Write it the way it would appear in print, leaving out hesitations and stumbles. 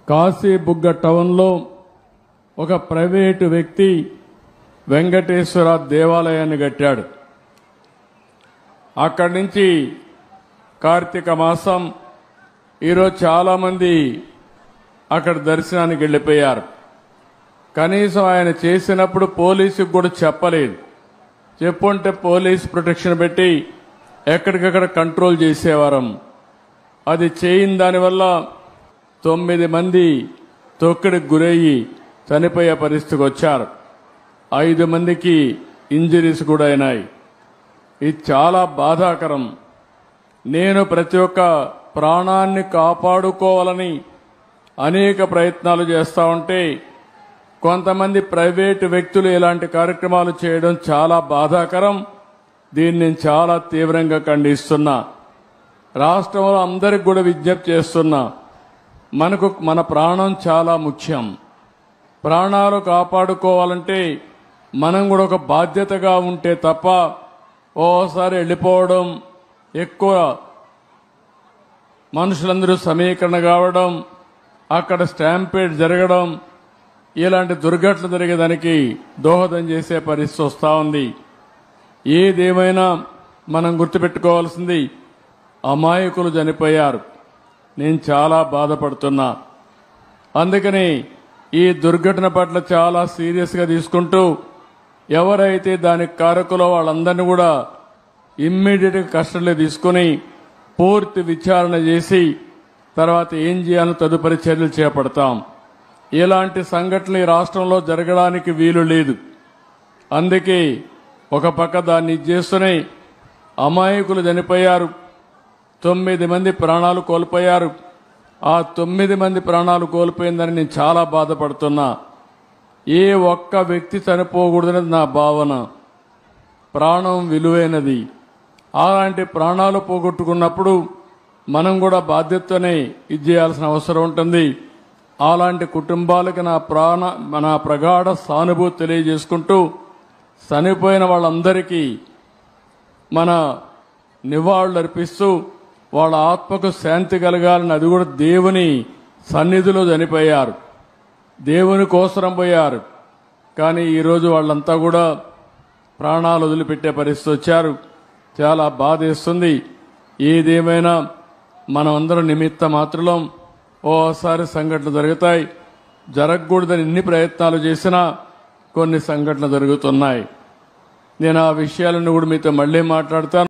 కాశీబుగ్గ టౌన్లో ఒక ప్రైవేటు వ్యక్తి వెంకటేశ్వర దేవాలయాన్ని కట్టాడు. అక్కడి నుంచి కార్తీక మాసం ఈరోజు చాలామంది అక్కడ దర్శనానికి వెళ్ళిపోయారు. కనీసం ఆయన చేసినప్పుడు పోలీసుకు కూడా చెప్పలేదు. చెప్పుంటే పోలీస్ ప్రొటెక్షన్ పెట్టి ఎక్కడికక్కడ కంట్రోల్ చేసేవారం. అది చేయని దానివల్ల 9 మంది తొక్కిడికి గురయ్యి చనిపోయే పరిస్థితికి వచ్చారు. 5 మందికి ఇంజరీస్ కూడా అయినాయి. ఇది చాలా బాధాకరం. నేను ప్రతి ఒక్క ప్రాణాన్ని కాపాడుకోవాలని అనేక ప్రయత్నాలు చేస్తూ ఉంటే కొంతమంది ప్రైవేటు వ్యక్తులు ఇలాంటి కార్యక్రమాలు చేయడం చాలా బాధాకరం. దీన్ని నేను చాలా తీవ్రంగా ఖండిస్తున్నా. రాష్ట్రంలో అందరికి కూడా విజ్ఞప్తి చేస్తున్నా, మన ప్రాణం చాలా ముఖ్యం. ప్రాణాలు కాపాడుకోవాలంటే మనం కూడా ఒక బాధ్యతగా ఉంటే తప్ప ఓసారి వెళ్ళిపోవడం, ఎక్కువ మనుషులందరూ సమీకరణ కావడం, అక్కడ స్టాంపేడ్ జరగడం, ఇలాంటి దుర్ఘటనలు జరిగేదానికి దోహదం చేసే పరిస్థితి వస్తూ ఉంది. ఏదేమైనా మనం గుర్తుపెట్టుకోవాల్సింది, అమాయకులు చనిపోయారు. నేను చాలా బాధపడుతున్నా. అందుకని ఈ దుర్ఘటన పట్ల చాలా సీరియస్గా తీసుకుంటూ ఎవరైతే దానికి కారకులో వాళ్ళందరినీ కూడా ఇమ్మీడియట్గా కస్టడీలో తీసుకుని పూర్తి విచారణ చేసి తర్వాత ఏం చేయాలో తదుపరి చర్యలు చేపడతాం. ఇలాంటి సంఘటనలు ఈ రాష్ట్రంలో జరగడానికి వీలు లేదు. అందుకే ఒక పక్క దాన్ని చేస్తూనే అమాయకులు చనిపోయారు. 9 మంది ప్రాణాలు కోల్పోయారు. ఆ 9 మంది ప్రాణాలు కోల్పోయిందని నేను చాలా బాధపడుతున్నా. ఏ ఒక్క వ్యక్తి చనిపోకూడదనేది నా భావన. ప్రాణం విలువైనది. అలాంటి ప్రాణాలు పోగొట్టుకున్నప్పుడు మనం కూడా బాధ్యతనే ఇది చేయాల్సిన అవసరం ఉంటుంది. అలాంటి కుటుంబాలకు నా ప్రగాఢ సానుభూతి తెలియజేసుకుంటూ చనిపోయిన వాళ్ళందరికీ మన నివాళులు అర్పిస్తూ వాళ్ళ ఆత్మకు శాంతి కలగాలని, అది కూడా దేవుని సన్నిధిలో చనిపోయారు, దేవుని కోసరం పోయారు. కానీ ఈరోజు వాళ్ళంతా కూడా ప్రాణాలు వదిలిపెట్టే పరిస్థితి వచ్చారు. చాలా బాధేస్తుంది. ఏదేమైనా మనం అందరం నిమిత్త మాత్రం. ఓసారి సంఘటనలు జరుగుతాయి. జరగకూడదని ఎన్ని ప్రయత్నాలు చేసినా కొన్ని సంఘటనలు జరుగుతున్నాయి. నేను ఆ విషయాలను కూడా మీతో మళ్ళీ మాట్లాడతాను.